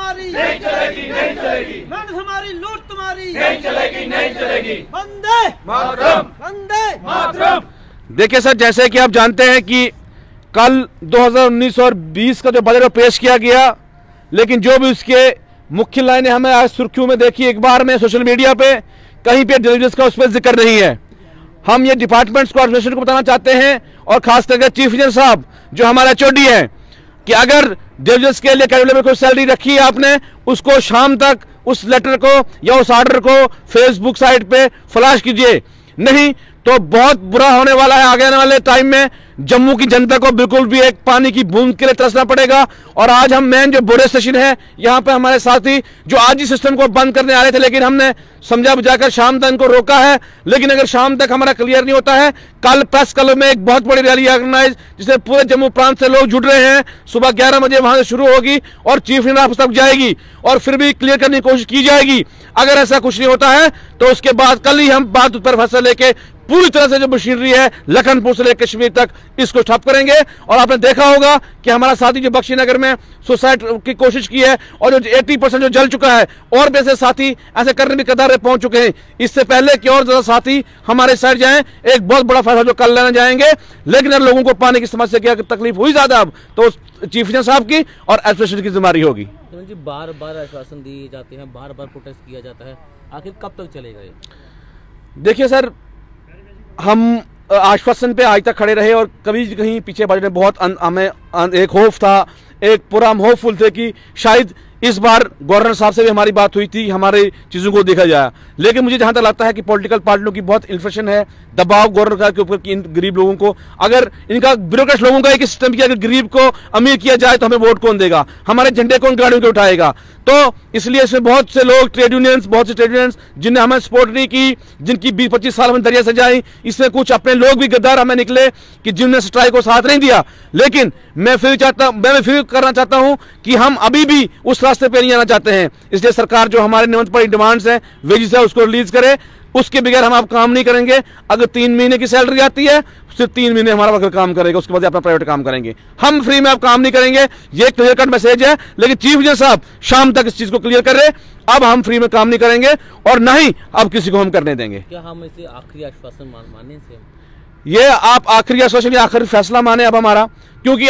हमारी नहीं चलेगी, नहीं चलेगी, मेहनत हमारी, लूट तुम्हारी नहीं चलेगी, नहीं चलेगी। वंदे मातरम, वंदे मातरम। देखिए सर, जैसे कि आप जानते हैं कि कल 2019 और 20 का जो बजट पेश किया गया, लेकिन जो भी उसके मुख्य लाइनें हमें आज सुर्खियों में देखी एक बार में सोशल मीडिया पे, कहीं पे डिलीवरेंस का उस पर जिक्र नहीं है। हम ये डिपार्टमेंट्स को, एडमिनिस्ट्रेशन को बताना चाहते हैं, और खास करके चीफ इंजीनियर साहब जो हमारे HOD हैं, कि अगर डिलीवरेंस के लिए कैबिनेट में कोई सैलरी रखी है आपने, उसको शाम तक उस लेटर को या उस ऑर्डर को फेसबुक साइट पे फ्लैश कीजिए, नहीं तो बहुत बुरा होने वाला है। आगे आने वाले टाइम में जम्मू की जनता को बिल्कुल भी एक पानी की बूंद के लिए तरसना पड़ेगा। और आज हम मेन जो बोरे स्टेशन है, यहाँ पे हमारे साथी जो आज ही सिस्टम को बंद करने आ रहे थे, लेकिन हमने समझा बुझाकर शाम तक इनको रोका है। लेकिन अगर शाम तक हमारा क्लियर नहीं होता है, कल प्रेस क्लब में एक बहुत बड़ी रैली ऑर्गेनाइज, जिसमें पूरे जम्मू प्रांत से लोग जुड़ रहे हैं, सुबह 11 बजे वहां से शुरू होगी और चीफ इंजीनियर ऑफिस तक जाएगी, और फिर भी क्लियर करने की कोशिश की जाएगी। अगर ऐसा कुछ नहीं होता है तो उसके बाद कल ही हम बात पर फैसला लेके पूरी तरह से जो मशीनरी है लखनपुर से लेकर कश्मीर तक इसको ठप करेंगे। और आपने देखा होगा कि हमारा साथी जो बख्शीनगर में सुसाइड की कोशिश की है, और जो 80% जो जल चुका है, और भी ऐसे साथी ऐसे करने भी कदार पहुंच चुके हैं। इससे पहले कि और ज्यादा साथी हमारे साइड जाएं, एक बहुत बड़ा फैसला जो कल लेने जाएंगे। लेकिन अगर लोगों को पानी की समस्या की तकलीफ हुई ज्यादा अब, तो चीफ इंजीनियर साहब की और एडमिनिस्ट्रेशन की जिम्मेदारी होगी। जी बार बार आश्वासन दिए जाते हैं, बार बार प्रोटेस्ट किया जाता है, आखिर कब तक चलेगा ये? देखिए सर, हम आश्वासन पे आज तक खड़े रहे, और कभी कहीं पीछे बजट में बहुत हमें एक होप था, एक पूरा हम होपफुल थे कि शायद इस बार गवर्नर साहब से भी हमारी बात हुई थी, हमारे चीजों को देखा जाए। लेकिन मुझे जहां तक लगता है कि पॉलिटिकल पार्टियों की बहुत इन्फ्लेशन है, दबाव गवर्नर के ऊपर कि इन गरीब लोगों को, अगर इनका ब्यूरोक्रेट लोगों का एक सिस्टम किया, अगर गरीब को अमीर किया जाए तो हमें वोट कौन देगा, हमारे झंडे कौन गाड़ियों के उठाएगा। तो इसलिए इसमें बहुत से लोग, ट्रेड यूनियंस, बहुत से ट्रेड यूनियंस जिन्हें हमें सपोर्ट नहीं की, जिनकी 20-25 साल में दरिया सजाई, इसमें कुछ अपने लोग भी गद्दार हमें निकले कि जिन्होंने स्ट्राइक को साथ नहीं दिया। लेकिन मैं फिर करना चाहता हूं कि हम अभी भी उस रास्ते पे नहीं आना चाहते हैं। इसलिए सरकार जो हमारे नियमित पड़ी डिमांड्स है, वेजेस है, उसको रिलीज करे। उसके बगैर हम आप काम नहीं करेंगे। अगर 3 महीने की सैलरी आती है, सिर्फ 3 महीने हमारा वर्कर काम करेगा, उसके बाद अपना प्राइवेट काम करेंगे। हम फ्री में आप काम नहीं करेंगे, ये क्लियर कट मैसेज है। लेकिन चीफ इंजीनियर साहब शाम तक इस चीज को क्लियर कर रहे, अब हम फ्री में काम नहीं करेंगे और ना ही अब किसी को हम करने देंगे। क्या हम इसे आखिरी आश्वासन मानने से? ये आप आखिरी आश्वासन या आखिरी फैसला माने अब हमारा, क्योंकि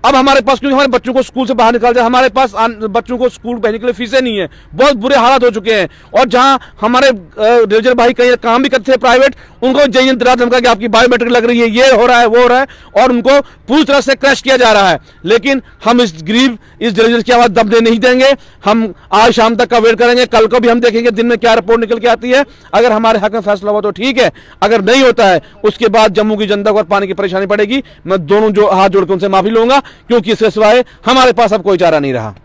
अब हमारे पास, क्योंकि हमारे बच्चों को स्कूल से बाहर निकाल जाए, हमारे पास बच्चों को स्कूल भेजने के लिए फीसें नहीं है, बहुत बुरे हालात हो चुके हैं। और जहां हमारे रेजर भाई कहीं काम भी करते हैं प्राइवेट, उनको जय धमका कि आपकी बायोमेट्रिक लग रही है, ये हो रहा है, वो हो रहा है, और उनको पूरी तरह से क्रैश किया जा रहा है। लेकिन हम इस गरीब, इस डिलीवरेंस की आवाज दबने नहीं देंगे। हम आज शाम तक का वेट करेंगे, कल को भी हम देखेंगे दिन में क्या रिपोर्ट निकल के आती है। अगर हमारे हक में फैसला हुआ तो ठीक है, अगर नहीं होता है उसके बाद जम्मू की जनता को पानी की परेशानी पड़ेगी। मैं दोनों जो हाथ जोड़कर उनसे माफी लूंगा, क्योंकि इसके सिवाय हमारे पास अब कोई चारा नहीं रहा।